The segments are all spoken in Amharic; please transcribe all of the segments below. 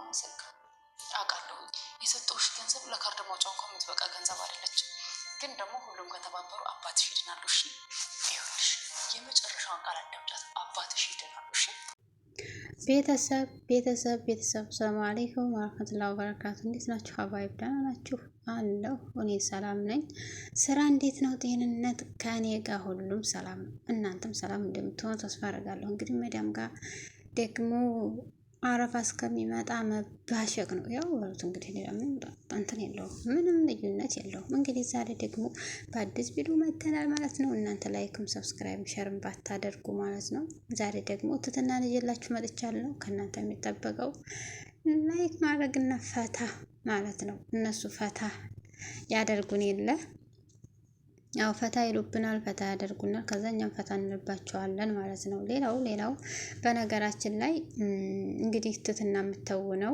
ማመሰግን አውቃለሁ። የሰጠሁሽ ገንዘብ ለካርድ ማውጫ እንኳን የምትበቃ ገንዘብ አይደለች። ግን ደግሞ ሁሉም ከተባበሩ አባትሽ ይድናሉ። እሺ ይኸውልሽ፣ የመጨረሻውን ቃል አዳምጫት። አባትሽ ይድናሉ። እሺ ቤተሰብ ሰላም አለይኩም ወራህመቱላሂ ወበረካቱ። እንዴት ናችሁ? ሀባይብ ደህና ናችሁ? አለሁ እኔ ሰላም ነኝ። ስራ እንዴት ነው? ጤንነት ከኔ ጋር ሁሉም ሰላም ነው። እናንተም ሰላም እንደምትሆኑ ተስፋ አደርጋለሁ። እንግዲህ መዳም ጋር ደግሞ አረፋ እስከሚመጣ መባሸቅ ነው። ያው በሉት እንግዲህ ሌላ ምንም እንትን የለውም፣ ምንም ልዩነት የለውም። እንግዲህ ዛሬ ደግሞ በአዲስ ቪዲዮ መጥተናል ማለት ነው። እናንተ ላይክም ሰብስክራይብ ሸርም ባታደርጉ ማለት ነው። ዛሬ ደግሞ ትትና ይዤላችሁ መጥቻለሁ። ከእናንተ የሚጠበቀው ላይክ ማድረግና ፈታ ማለት ነው። እነሱ ፈታ ያደርጉን የለ ያው ፈታ ይሉብናል፣ ፈታ ያደርጉናል። ከዛኛም ፈታ እንልባቸዋለን ማለት ነው። ሌላው በነገራችን ላይ እንግዲህ ትትና የምትተውነው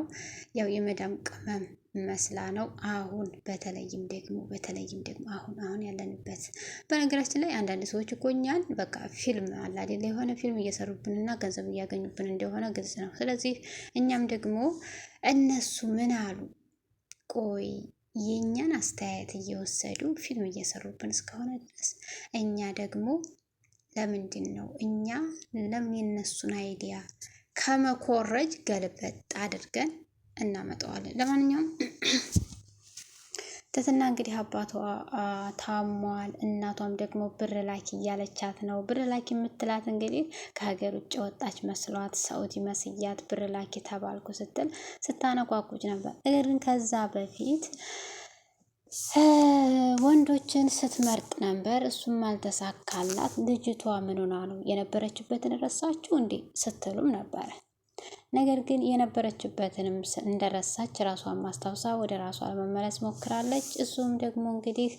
ያው የመዳም ቅመም መስላ ነው። አሁን በተለይም ደግሞ አሁን ያለንበት በነገራችን ላይ አንዳንድ ሰዎች እኮ እኛን በቃ ፊልም አለ አይደል፣ የሆነ ፊልም እየሰሩብንና ገንዘብ እያገኙብን እንደሆነ ግልጽ ነው። ስለዚህ እኛም ደግሞ እነሱ ምን አሉ ቆይ የእኛን አስተያየት እየወሰዱ ፊልም እየሰሩብን እስከሆነ ድረስ እኛ ደግሞ ለምንድን ነው ለምን የነሱን አይዲያ ከመኮረጅ ገልበጥ አድርገን እናመጣዋለን። ለማንኛውም ትትና እንግዲህ አባቷ ታሟል፣ እናቷም ደግሞ ብር ላኪ እያለቻት ነው። ብር ላኪ የምትላት እንግዲህ ከሀገር ውጭ ወጣች መስሏት ሰውዲ መስያት ብር ላኪ ተባልኩ ስትል ስታነቋቁጭ ነበር። ነገር ግን ከዛ በፊት ወንዶችን ስትመርጥ ነበር። እሱም አልተሳካላት። ልጅቷ ምን ሆና ነው የነበረችበትን ረሳችሁ እንዴ ስትሉም ነበረ። ነገር ግን የነበረችበትንም እንደረሳች ራሷን ማስታወሳ ወደ ራሷ ለመመለስ ሞክራለች። እሱም ደግሞ እንግዲህ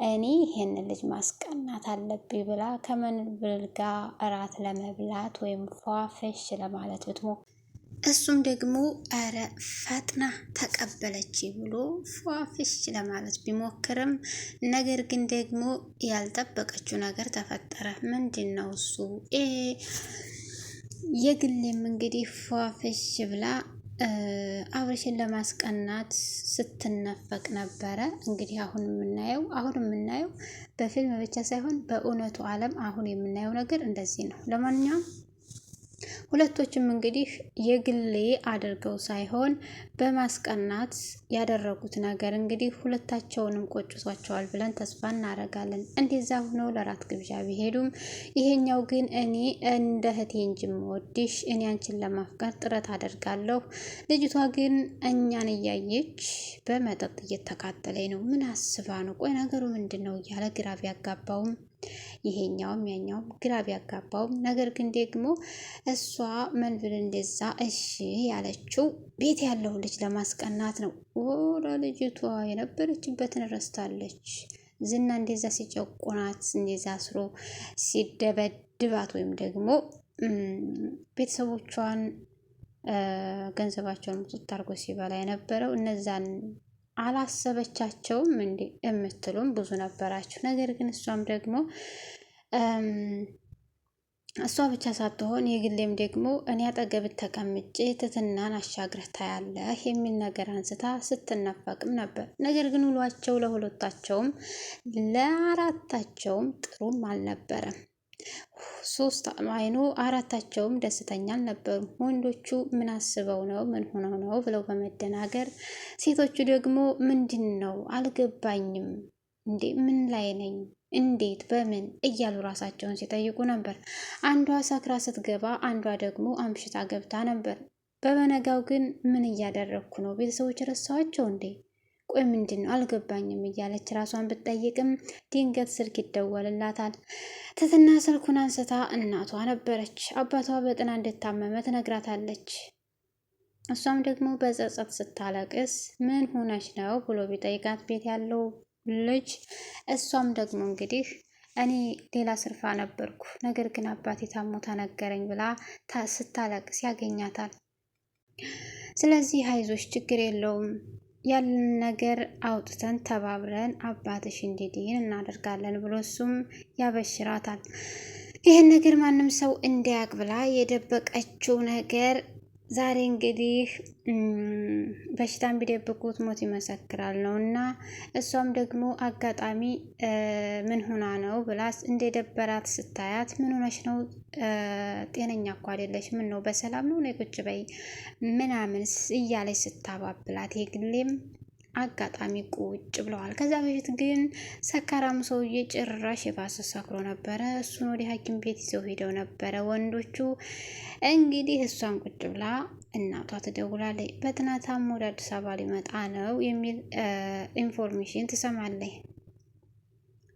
እኔ ይሄን ልጅ ማስቀናት አለብኝ ብላ ከመንብል ጋር እራት ለመብላት ወይም ፏፈሽ ለማለት ብትሞክር እሱም ደግሞ አረ ፈጥና ተቀበለች ብሎ ፏፍሽ ለማለት ቢሞክርም ነገር ግን ደግሞ ያልጠበቀችው ነገር ተፈጠረ። ምንድን ነው እሱ? የግሌም እንግዲህ ፏፍሽ ብላ አብርሽን ለማስቀናት ስትነፈቅ ነበረ። እንግዲህ አሁን የምናየው በፊልም ብቻ ሳይሆን በእውነቱ ዓለም አሁን የምናየው ነገር እንደዚህ ነው። ለማንኛውም ሁለቶችም እንግዲህ የግሌ አድርገው ሳይሆን በማስቀናት ያደረጉት ነገር እንግዲህ ሁለታቸውንም ቆጭቷቸዋል ብለን ተስፋ እናደርጋለን። እንደዛ ሆነው ለራት ግብዣ ቢሄዱም ይሄኛው ግን እኔ እንደ እህቴ እንጂ የምወድሽ እኔ አንቺን ለማፍቀር ጥረት አደርጋለሁ፣ ልጅቷ ግን እኛን እያየች በመጠጥ እየተቃጠለኝ ነው። ምን አስባ ነው? ቆይ ነገሩ ምንድን ነው? እያለ ግራ ቢያጋባውም ይሄኛውም ያኛውም ግራ ቢያጋባውም ነገር ግን ደግሞ እሷ መንብል እንደዛ እሺ ያለችው ቤት ያለው ልጅ ለማስቀናት ነው። ወራ ልጅቷ የነበረችበትን ረስታለች። ዝና እንደዛ ሲጨቁናት እንደዛ አስሮ ሲደበድባት ወይም ደግሞ ቤተሰቦቿን ገንዘባቸውን ሙጥት አድርጎ ሲበላ የነበረው እነዛን አላሰበቻቸውም እንዴ የምትሉም ብዙ ነበራችሁ። ነገር ግን እሷም ደግሞ እሷ ብቻ ሳትሆን የግሌም ደግሞ እኔ አጠገብ ተቀምጬ ትትናን አሻግረህ ታያለህ የሚል ነገር አንስታ ስትነፈቅም ነበር። ነገር ግን ውሏቸው ለሁለታቸውም ለአራታቸውም ጥሩም አልነበረም። አራታቸውም ደስተኛ አልነበሩም። ወንዶቹ ምን አስበው ነው ምን ሆነው ነው ብለው በመደናገር ሴቶቹ ደግሞ ምንድን ነው አልገባኝም እንዴ ምን ላይ ነኝ እንዴት በምን እያሉ ራሳቸውን ሲጠይቁ ነበር። አንዷ ሰክራ ስትገባ አንዷ ደግሞ አምሽታ ገብታ ነበር። በበነጋው ግን ምን እያደረግኩ ነው? ቤተሰቦች ረሳኋቸው እንዴ? ቆይ ምንድን ነው አልገባኝም እያለች ራሷን ብትጠይቅም ድንገት ስልክ ይደወልላታል። ትትና ስልኩን አንስታ እናቷ ነበረች። አባቷ በጥና እንደታመመ ትነግራታለች። እሷም ደግሞ በጸጸት ስታለቅስ ምን ሆነች ነው ብሎ ቢጠይቃት ቤት ያለው ልጅ እሷም ደግሞ እንግዲህ እኔ ሌላ ስርፋ ነበርኩ፣ ነገር ግን አባቴ ታሞ ተነገረኝ ብላ ስታለቅስ ያገኛታል። ስለዚህ አይዞሽ ችግር የለውም ያለን ነገር አውጥተን ተባብረን አባትሽ እንዲድን እናደርጋለን ብሎ እሱም ያበሽራታል። ይህን ነገር ማንም ሰው እንዲያቅ ብላ የደበቀችው ነገር ዛሬ እንግዲህ በሽታን ቢደብቁት ሞት ይመሰክራል ነው እና እሷም ደግሞ አጋጣሚ ምን ሆና ነው ብላስ እንደደበራት ስታያት ምን ሆነሽ ነው? ጤነኛ እኮ አይደለሽ፣ ምን ነው በሰላም ነው ነይ ቁጭ በይ ምናምን እያለች ስታባብላት የግሌም አጋጣሚ ቁጭ ብለዋል። ከዛ በፊት ግን ሰካራም ሰውዬ ጭራሽ የባሰ ሰክሮ ነበረ። እሱን ወደ ሐኪም ቤት ይዘው ሄደው ነበረ ወንዶቹ። እንግዲህ እሷን ቁጭ ብላ እናቷ ትደውላለች። በትናታም ወደ አዲስ አበባ ሊመጣ ነው የሚል ኢንፎርሜሽን ትሰማለች።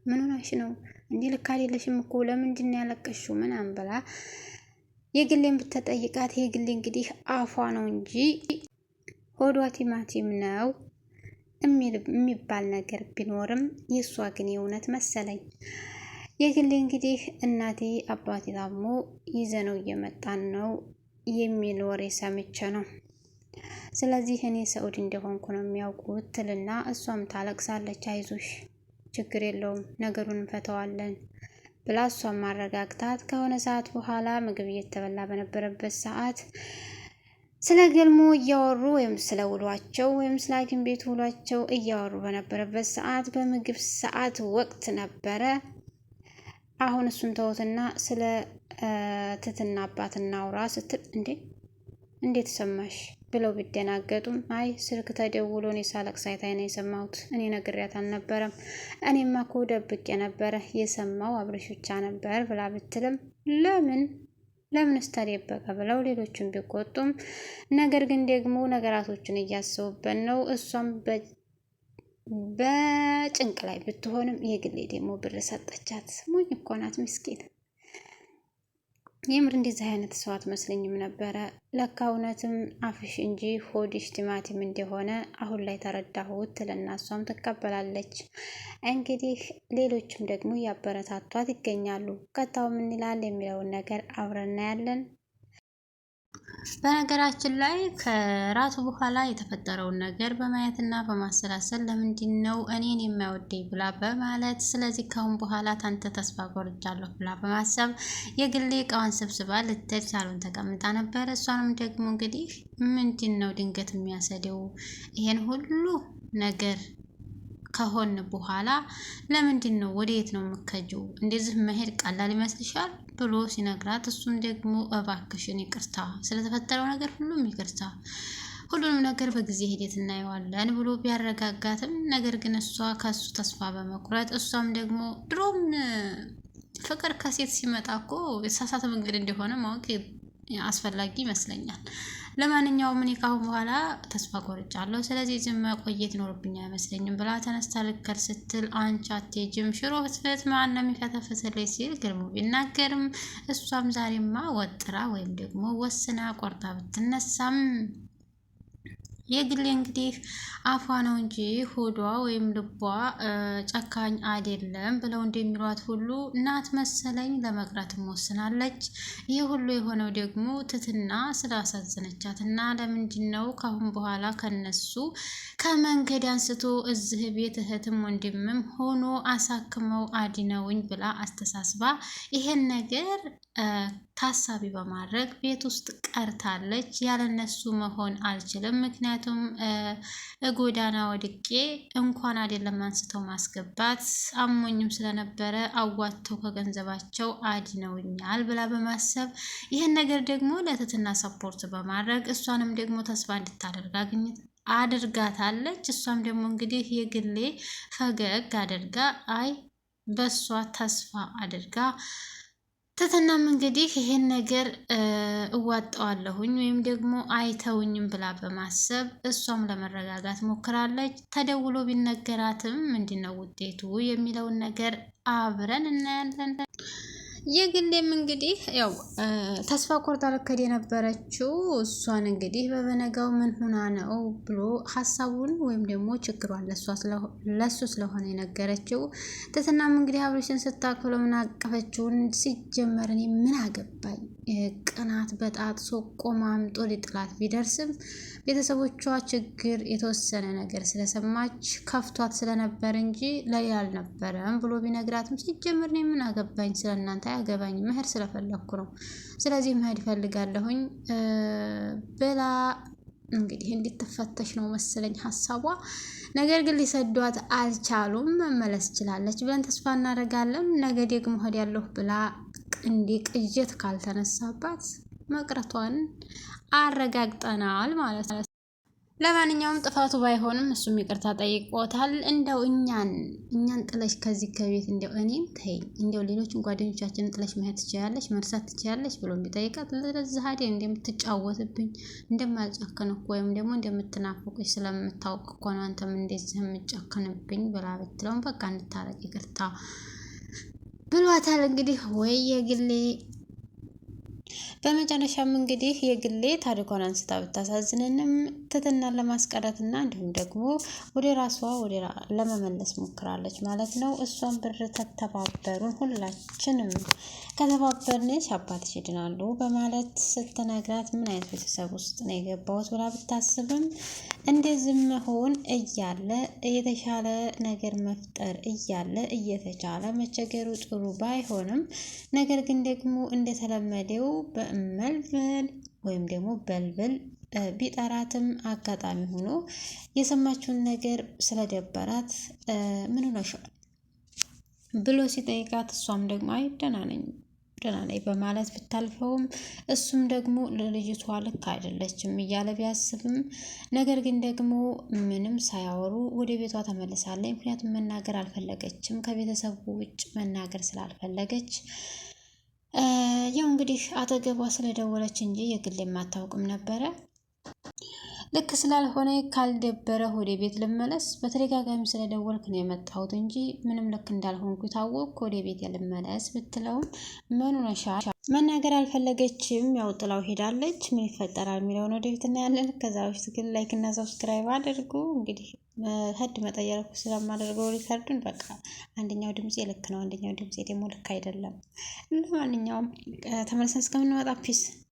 ምን ሆነሽ ነው እንዲህ? ልክ አይደለሽም እኮ ለምንድን ነው ያለቀሽው? ምናምን ብላ የግሌን ብትጠይቃት የግሌ እንግዲህ አፏ ነው እንጂ ሆዷ ቲማቲም ነው የሚባል ነገር ቢኖርም የእሷ ግን የእውነት መሰለኝ። የግሌ እንግዲህ እናቴ አባቴ ታሞ ይዘነው እየመጣን ነው የሚል ወሬ ሰምቼ ነው። ስለዚህ እኔ ሰዑድ እንደሆንኩ ነው የሚያውቁት ትልና እሷም ታለቅሳለች። አይዞሽ ችግር የለውም ነገሩን እንፈተዋለን ብላ እሷም ማረጋግታት ከሆነ ሰዓት በኋላ ምግብ እየተበላ በነበረበት ሰዓት ስለ ገልሞ እያወሩ ወይም ስለ ውሏቸው ወይም ስለ ሐኪም ቤት ውሏቸው እያወሩ በነበረበት ሰዓት በምግብ ሰዓት ወቅት ነበረ። አሁን እሱን ተውትና ስለ ትትና አባትና አውራ ስትል እንዴት ሰማሽ ብለው ቢደናገጡም አይ ስልክ ተደውሎ እኔ ሳለቅስ አይታኝ ነው የሰማሁት፣ እኔ ነግሬያት አልነበረም፣ እኔማ እኮ ደብቄ ነበረ የሰማው አብርሽ ብቻ ነበር ብላ ብትልም ለምን ስተደበቀ ብለው ሌሎችን ቢቆጡም ነገር ግን ደግሞ ነገራቶችን እያሰቡበት ነው። እሷም በጭንቅ ላይ ብትሆንም የግሌ ደግሞ ብር ሰጠቻት። ሞኝ እኮ ናት ምስኪን። የምር እንደዚህ አይነት ሰው አትመስለኝም ነበረ። ለካ እውነትም አፍሽ እንጂ ሆድሽ ቲማቲም እንደሆነ አሁን ላይ ተረዳሁት ትልና እሷም ትቀበላለች። እንግዲህ ሌሎችም ደግሞ እያበረታቷት ይገኛሉ። ቀጣው ምን ይላል የሚለውን ነገር አብረን እናያለን። በነገራችን ላይ ከራሱ በኋላ የተፈጠረውን ነገር በማየትና በማሰላሰል ለምንድን ነው እኔን የማይወደኝ ብላ በማለት ስለዚህ ካሁን በኋላ ታንተ ተስፋ ቆርጫለሁ ብላ በማሰብ የግሌ እቃዋን ሰብስባ ልትሄድ ሳሎን ተቀምጣ ነበር። እሷንም ደግሞ እንግዲህ ምንድን ነው ድንገት የሚያሰደው ይሄን ሁሉ ነገር ከሆን በኋላ ለምንድን ነው ወዴት ነው የምከጂው? እንደዚህ መሄድ ቀላል ይመስልሻል ብሎ ሲነግራት እሱም ደግሞ እባክሽን ይቅርታ ስለተፈጠረው ነገር ሁሉም ይቅርታ፣ ሁሉንም ነገር በጊዜ ሂደት እናየዋለን ብሎ ቢያረጋጋትም ነገር ግን እሷ ከሱ ተስፋ በመቁረጥ እሷም ደግሞ ድሮም ፍቅር ከሴት ሲመጣ እኮ የተሳሳተ መንገድ እንደሆነ ማወቅ አስፈላጊ ይመስለኛል። ለማንኛውም እኔ ካሁን በኋላ ተስፋ ቆርጫለሁ፣ ስለዚህ ዝም መቆየት ይኖርብኛል አይመስለኝም ብላ ተነስታ ልከር ስትል አንቺ አትሄጂም ሽሮ ፍትፍት ማን ነው የሚፈተፍትልኝ ሲል ግርሙ ቢናገርም እሷም ዛሬማ ወጥራ ወይም ደግሞ ወስና ቆርጣ ብትነሳም የግሌ እንግዲህ አፏ ነው እንጂ ሆዷ ወይም ልቧ ጨካኝ አይደለም ብለው እንደሚሏት ሁሉ እናት መሰለኝ ለመቅረትም ወስናለች። ይህ ሁሉ የሆነው ደግሞ ትትና ስላሳዘነቻት እና ለምንድን ነው ካሁን በኋላ ከነሱ ከመንገድ አንስቶ እዚህ ቤት እህትም ወንድምም ሆኖ አሳክመው አድነውኝ ብላ አስተሳስባ ይሄን ነገር ታሳቢ በማድረግ ቤት ውስጥ ቀርታለች። ያለነሱ መሆን አልችልም፣ ምክንያቱም ጎዳና ወድቄ እንኳን አይደለም አንስተው ማስገባት አሞኝም ስለነበረ አዋጥተው ከገንዘባቸው አድነውኛል ብላ በማሰብ ይህን ነገር ደግሞ ለትትና ሰፖርት በማድረግ እሷንም ደግሞ ተስፋ እንድታደርግ አድርጋታለች። እሷም ደግሞ እንግዲህ የግሌ ፈገግ አድርጋ አይ በሷ ተስፋ አድርጋ ትትናም እንግዲህ ይሄን ነገር እዋጣዋለሁኝ ወይም ደግሞ አይተውኝም ብላ በማሰብ እሷም ለመረጋጋት ሞክራለች። ተደውሎ ቢነገራትም ምንድነው ውጤቱ የሚለውን ነገር አብረን እናያለን። የግሌም እንግዲህ ያው ተስፋ ቆርጣ ልከድ የነበረችው እሷን እንግዲህ በበነጋው ምን ሆና ነው ብሎ ሀሳቡን ወይም ደግሞ ችግሯን ለሱ ስለሆነ የነገረችው። ትትናም እንግዲህ አብርሽን ስታክለው ምን አቀፈችውን ሲጀመር እኔ ምን አገባኝ፣ ቅናት በጣት ሶቆማ አምጦ ሊጥላት ቢደርስም ቤተሰቦቿ ችግር የተወሰነ ነገር ስለሰማች ከፍቷት ስለነበር እንጂ ለሌላ አልነበረም ብሎ ቢነግራትም ሲጀመር እኔ ምን አገባኝ ስለእናንተ አያገባኝም፣ መሄድ ስለፈለኩ ነው። ስለዚህ መሄድ እፈልጋለሁኝ ብላ እንግዲህ እንድትፈተሽ ነው መሰለኝ ሀሳቧ። ነገር ግን ሊሰዷት አልቻሉም። መመለስ ችላለች ብለን ተስፋ እናደርጋለን። ነገ ደግሞ እሄዳለሁ ብላ እንደ ቅዠት ካልተነሳባት መቅረቷን አረጋግጠናል ማለት ነው። ለማንኛውም ጥፋቱ ባይሆንም እሱም ይቅርታ ጠይቆታል። እንደው እኛን ጥለሽ ከዚህ ከቤት እንደው እኔም ተይኝ እንደው ሌሎችን ጓደኞቻችንን ጥለሽ መሄድ ትችያለሽ፣ መርሳት ትችያለሽ ብሎ ቢጠይቃት ለዚህ ሀዲያ እንደምትጫወትብኝ እንደማልጨክን እኮ ወይም ደግሞ እንደምትናፍቁኝ ስለምታውቅ እኮ ነው አንተም እንደዚህ የምጨክንብኝ ብላ ብትለውም በቃ እንድታረቅ ይቅርታ ብሏታል። እንግዲህ ወይ የግሌ በመጨረሻም እንግዲህ የግሌ ታሪኳን አንስታ ብታሳዝንንም ትትናን ለማስቀረትና እንዲሁም ደግሞ ወደ ራሷ ለመመለስ ሞክራለች ማለት ነው። እሷን ብር ተተባበሩን ሁላችንም ከተባበርንሽ አባትሽ ይድናሉ በማለት ስትነግራት ምን አይነት ቤተሰብ ውስጥ ነው የገባሁት ብላ ብታስብም እንደዚህ መሆን እያለ የተሻለ ነገር መፍጠር እያለ እየተቻለ መቸገሩ ጥሩ ባይሆንም ነገር ግን ደግሞ እንደተለመደው በመልበል ወይም ደግሞ በልበል ቢጠራትም አጋጣሚ ሆኖ የሰማችውን ነገር ስለደበራት ምን ሆነሻል ብሎ ሲጠይቃት እሷም ደግሞ አይ ደህና ነኝ በማለት ብታልፈውም እሱም ደግሞ ለልጅቷ ልክ አይደለችም እያለ ቢያስብም ነገር ግን ደግሞ ምንም ሳያወሩ ወደ ቤቷ ተመልሳለች። ምክንያቱም መናገር አልፈለገችም፣ ከቤተሰቡ ውጭ መናገር ስላልፈለገች ያው እንግዲህ አጠገቧ ስለደወለች እንጂ የግል የማታውቅም ነበረ። ልክ ስላልሆነ ካልደበረ ወደ ቤት ልመለስ፣ በተደጋጋሚ ስለደወልክ ነው የመጣሁት እንጂ ምንም ልክ እንዳልሆንኩ ታወቅኩ፣ ወደ ቤት ልመለስ ብትለውም መኑነሻ መናገር አልፈለገችም። ያው ጥላው ሄዳለች። ምን ይፈጠራል የሚለውን ወደፊት እናያለን። ከዛ በፊት ግን ላይክ እና ሰብስክራይብ አድርጉ። እንግዲህ ህድ መጠየቅ ስለማደርገው ሪከርዱን በቃ አንደኛው ድምጼ ልክ ነው፣ አንደኛው ድምጼ ደግሞ ልክ አይደለም። ለማንኛውም ተመልሰን እስከምንመጣ ፒስ